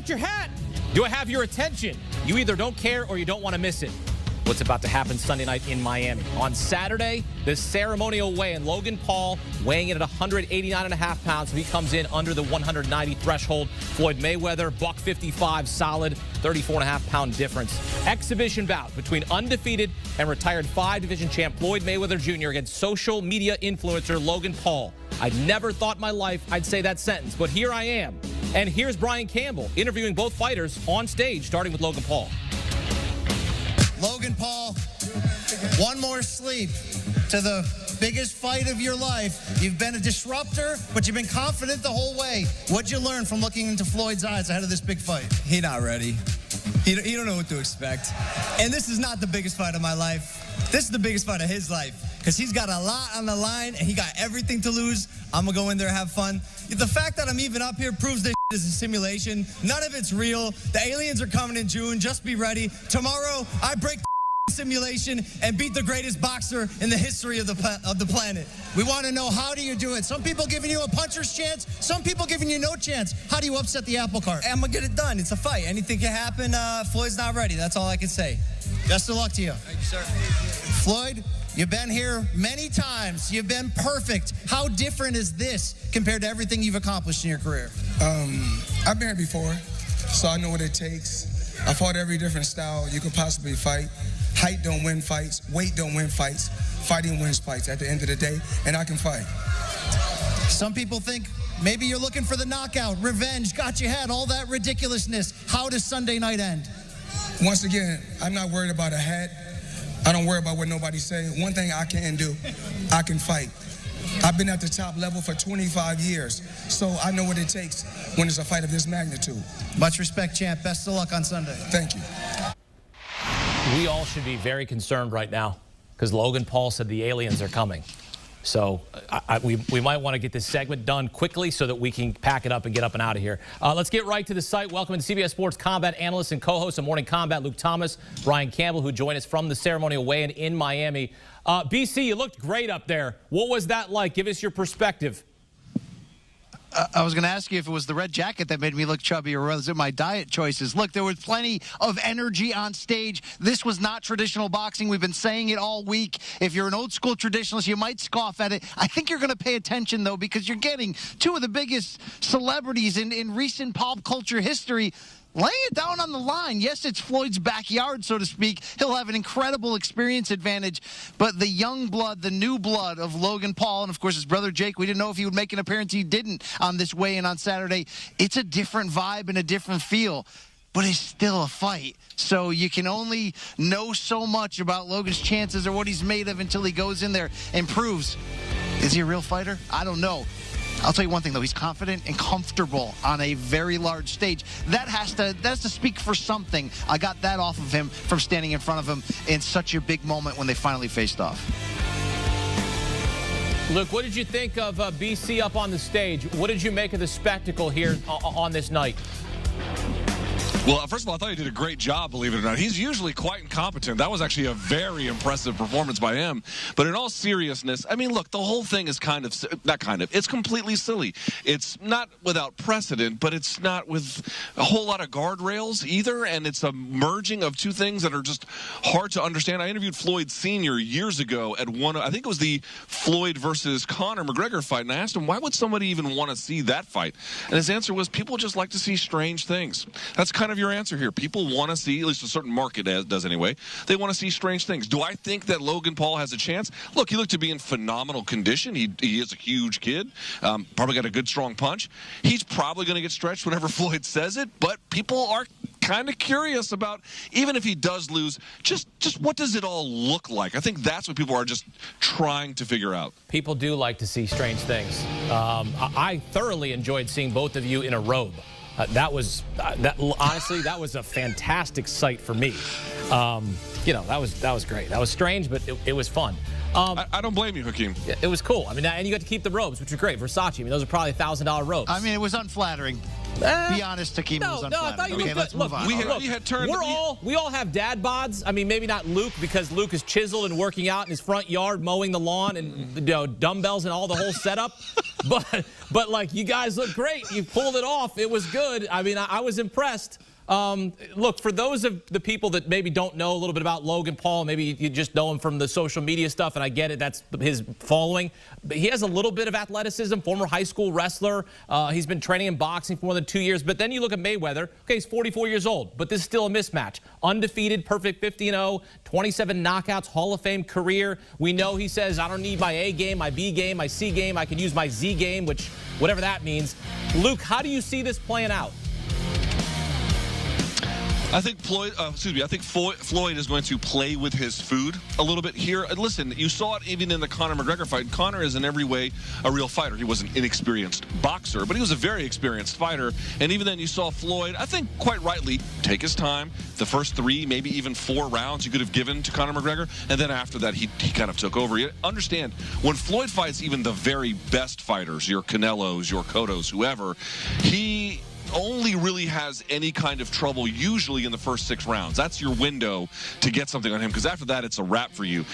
got your hat. Do I have your attention? You either don't care or you don't want to miss it. What's about to happen Sunday night in Miami? On Saturday, the ceremonial weigh-in. Logan Paul weighing in at 189.5 pounds. So he comes in under the 190 threshold. Floyd Mayweather, $155 solid, 34.5-pound difference. Exhibition bout between undefeated and retired 5-division champ Floyd Mayweather Jr. against social media influencer Logan Paul. I never thought in my life I'd say that sentence, but here I am. And here's Brian Campbell interviewing both fighters on stage, starting with Logan Paul. Logan Paul, one more sleep to the biggest fight of your life. You've been a disruptor, but you've been confident the whole way. What'd you learn from looking into Floyd's eyes ahead of this big fight? He not ready. He don't know what to expect. And this is not the biggest fight of my life. This is the biggest fight of his life because he's got a lot on the line and he got everything to lose. I'm going to go in there and have fun. The fact that I'm even up here proves this is a simulation. None of it's real. The aliens are coming in June. Just be ready. Tomorrow, I break the simulation and beat the greatest boxer in the history of the planet. We want to know, how do you do it? Some people giving you a puncher's chance. Some people giving you no chance. How do you upset the apple cart? I'm going to get it done. It's a fight. Anything can happen. Floyd's not ready. That's all I can say. Best of luck to you. Thank you, sir. Floyd, you've been here many times. You've been perfect. How different is this compared to everything you've accomplished in your career? I've been here before, so I know what it takes. I fought every different style you could possibly fight. Height don't win fights. Weight don't win fights. Fighting wins fights at the end of the day, and I can fight. Some people think maybe you're looking for the knockout, revenge, got your head, all that ridiculousness. How does Sunday night end? Once again, I'm not worried about a hat. I don't worry about what nobody say. One thing I can do, I can fight. I've been at the top level for 25 years, so I know what it takes when it's a fight of this magnitude. Much respect, champ. Best of luck on Sunday. Thank you. We all should be very concerned right now because Logan Paul said the aliens are coming. So we might want to get this segment done quickly so that we can pack it up and get up and out of here. Let's get right to the site. Welcome to CBS Sports combat analyst and co-host of Morning Combat, Luke Thomas, Brian Campbell, who joined us from the ceremonial weigh-in in Miami. BC, you looked great up there. What was that like? Give us your perspective. I was going to ask you if it was the red jacket that made me look chubby or was it my diet choices. Look, there was plenty of energy on stage. This was not traditional boxing. We've been saying it all week. If you're an old school traditionalist, you might scoff at it. I think you're going to pay attention, though, because you're getting two of the biggest celebrities in recent pop culture history laying it down on the line. Yes, it's Floyd's backyard, so to speak. He'll have an incredible experience advantage. But the young blood, the new blood of Logan Paul, and, of course, his brother Jake, we didn't know if he would make an appearance. He didn't on this weigh-in on Saturday. It's a different vibe and a different feel. But it's still a fight. So you can only know so much about Logan's chances or what he's made of until he goes in there and proves. Is he a real fighter? I don't know. I'll tell you one thing, though. He's confident and comfortable on a very large stage. That has to speak for something. I got that off of him from standing in front of him in such a big moment when they finally faced off. Luke, what did you think of BC up on the stage? What did you make of the spectacle here on this night? Well, first of all, I thought he did a great job, believe it or not. He's usually quite incompetent. That was actually a very impressive performance by him. But in all seriousness, I mean, look, the whole thing is it's completely silly. It's not without precedent, but it's not with a whole lot of guardrails either. And it's a merging of two things that are just hard to understand. I interviewed Floyd Sr. years ago at I think it was the Floyd versus Conor McGregor fight. And I asked him, why would somebody even want to see that fight? And his answer was, people just like to see strange things. That's kind of your answer here. People want to see, at least a certain market does anyway, they want to see strange things. Do I think that Logan Paul has a chance? Look, he looked to be in phenomenal condition. He is a huge kid. Probably got a good, strong punch. He's probably going to get stretched whenever Floyd says it, but people are kind of curious about, even if he does lose, just what does it all look like? I think that's what people are just trying to figure out. People do like to see strange things. I thoroughly enjoyed seeing both of you in a robe. Honestly, that was a fantastic sight for me. You know, that was great. That was strange, but it was fun. I don't blame you, Hakeem. It was cool. I mean, and you got to keep the robes, which are great. Versace. I mean, those are probably $1,000 robes. I mean, it was unflattering. Be honest, Takeem was unflattering. I thought you Okay, looked let's good. move Look, on. we had turned. We all have dad bods. I mean, maybe not Luke because Luke is chiseled and working out in his front yard, mowing the lawn, and dumbbells and all the whole setup. but like you guys look great. You pulled it off. It was good. I mean, I was impressed. Look, for those of the people that maybe don't know a little bit about Logan Paul, maybe you just know him from the social media stuff, and I get it, that's his following. But he has a little bit of athleticism, former high school wrestler. He's been training in boxing for more than 2 years. But then you look at Mayweather. Okay, he's 44 years old, but this is still a mismatch. Undefeated, perfect 50-0, 27 knockouts, Hall of Fame career. We know he says, I don't need my A game, my B game, my C game. I can use my Z game, which whatever that means. Luke, how do you see this playing out? I think Floyd is going to play with his food a little bit here. Listen, you saw it even in the Conor McGregor fight. Conor is in every way a real fighter. He was an inexperienced boxer, but he was a very experienced fighter. And even then you saw Floyd, I think quite rightly, take his time. The first 3, maybe even 4 rounds you could have given to Conor McGregor. And then after that, he kind of took over. You understand, when Floyd fights even the very best fighters, your Canelos, your Cottos, whoever, he only really has any kind of trouble usually in the first 6 rounds. That's your window to get something on him, because after that it's a wrap for you.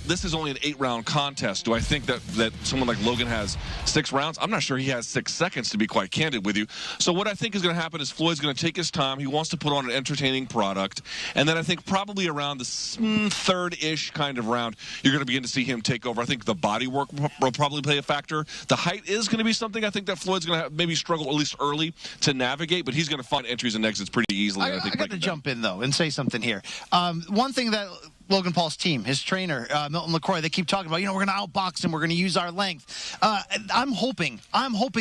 This is only an 8-round contest. Do I think that someone like Logan has 6 rounds? I'm not sure he has 6 seconds, to be quite candid with you. So what I think is going to happen is Floyd's going to take his time. He wants to put on an entertaining product, and then I think probably around the 3rd-ish kind of round you're going to begin to see him take over. I think the body work will probably play a factor. The height is going to be something I think that Floyd's going to maybe struggle at least early to navigate, but he's going to find entries and exits pretty easily. I got to jump in, though, and say something here. One thing that Logan Paul's team, his trainer, Milton LaCroix, they keep talking about, we're going to outbox him, we're going to use our length. I'm hoping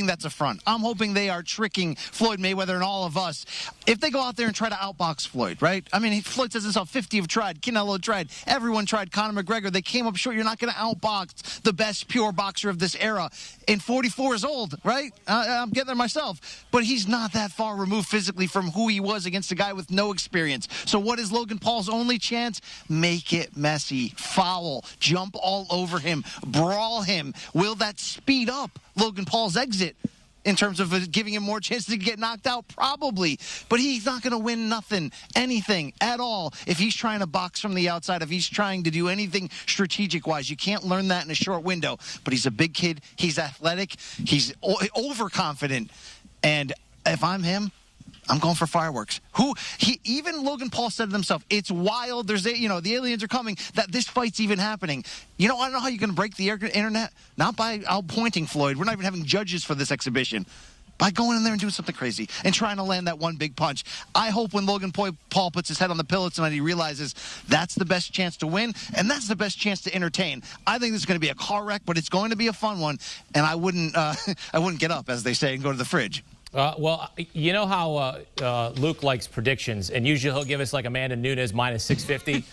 that's a front. I'm hoping they are tricking Floyd Mayweather and all of us. If they go out there and try to outbox Floyd, right? I mean, Floyd says himself, 50 have tried, Canelo tried, everyone tried, Conor McGregor. They came up short. You're not going to outbox the best pure boxer of this era. And 44 years old, right? I'm getting there myself. But he's not that far removed physically from who he was against a guy with no experience. So what is Logan Paul's only chance? Make it messy, foul, jump all over him, brawl him. Will that speed up Logan Paul's exit in terms of giving him more chances to get knocked out? Probably. But he's not going to win anything at all if he's trying to box from the outside, if he's trying to do anything strategic-wise. You can't learn that in a short window. But he's a big kid. He's athletic. He's overconfident. And if I'm him, I'm going for fireworks. Even Logan Paul said it himself. It's wild. There's the aliens are coming. That this fight's even happening. I don't know how you're going to break the internet. Not by outpointing Floyd. We're not even having judges for this exhibition. By going in there and doing something crazy and trying to land that one big punch. I hope when Logan Paul puts his head on the pillow tonight, he realizes that's the best chance to win and that's the best chance to entertain. I think this is going to be a car wreck, but it's going to be a fun one. And I wouldn't get up, as they say, and go to the fridge. Well, you know how Luke likes predictions, and usually he'll give us like Amanda Nunes minus 650.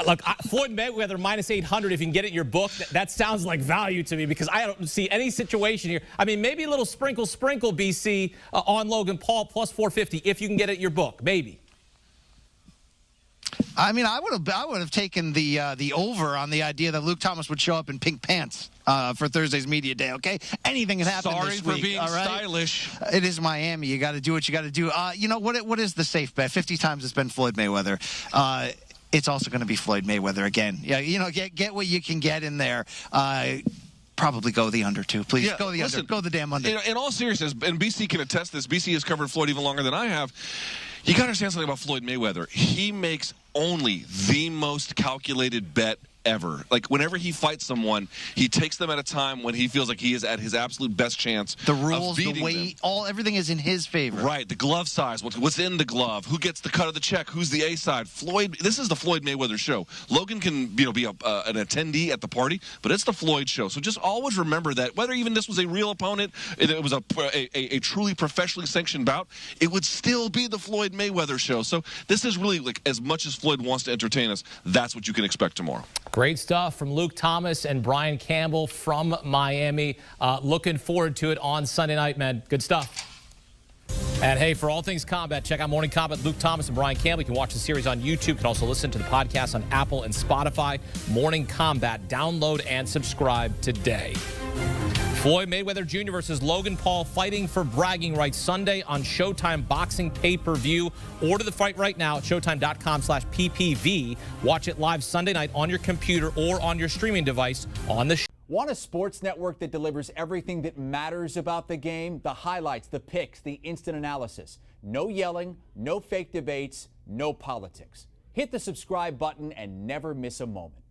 Look, Floyd Mayweather minus 800. If you can get it in your book, that sounds like value to me because I don't see any situation here. I mean, maybe a little sprinkle, BC on Logan Paul plus 450 if you can get it in your book, maybe. I mean, I would have taken the over on the idea that Luke Thomas would show up in pink pants for Thursday's media day. Okay, anything can happen this week. Sorry for being all right? stylish. It is Miami. You got to do what you got to do. What is the safe bet? 50 times it's been Floyd Mayweather. It's also going to be Floyd Mayweather again. Yeah, get what you can get in there. Probably go the under, too. Please, go the under. Go the damn under. In all seriousness, and BC can attest this, BC has covered Floyd even longer than I have. You got to understand something about Floyd Mayweather. He makes only the most calculated bet ever. Like, whenever he fights someone, he takes them at a time when he feels like he is at his absolute best chance. The rules, the weight, everything is in his favor. Right. The glove size, what's in the glove, who gets the cut of the check, who's the A side. Floyd, this is the Floyd Mayweather show. Logan can be an attendee at the party, but it's the Floyd show. So just always remember that whether even this was a real opponent, it was a truly professionally sanctioned bout, it would still be the Floyd Mayweather show. So this is really, like, as much as Floyd wants to entertain us, that's what you can expect tomorrow. Great stuff from Luke Thomas and Brian Campbell from Miami. Looking forward to it on Sunday night, man. Good stuff. And hey, for all things combat, check out Morning Combat, Luke Thomas and Brian Campbell. You can watch the series on YouTube. You can also listen to the podcast on Apple and Spotify. Morning Combat. Download and subscribe today. Floyd Mayweather Jr. versus Logan Paul fighting for bragging rights Sunday on Showtime Boxing pay-per-view. Order the fight right now at showtime.com/PPV. Watch it live Sunday night on your computer or on your streaming device on the Want a sports network that delivers everything that matters about the game? The highlights, the picks, the instant analysis. No yelling, no fake debates, no politics. Hit the subscribe button and never miss a moment.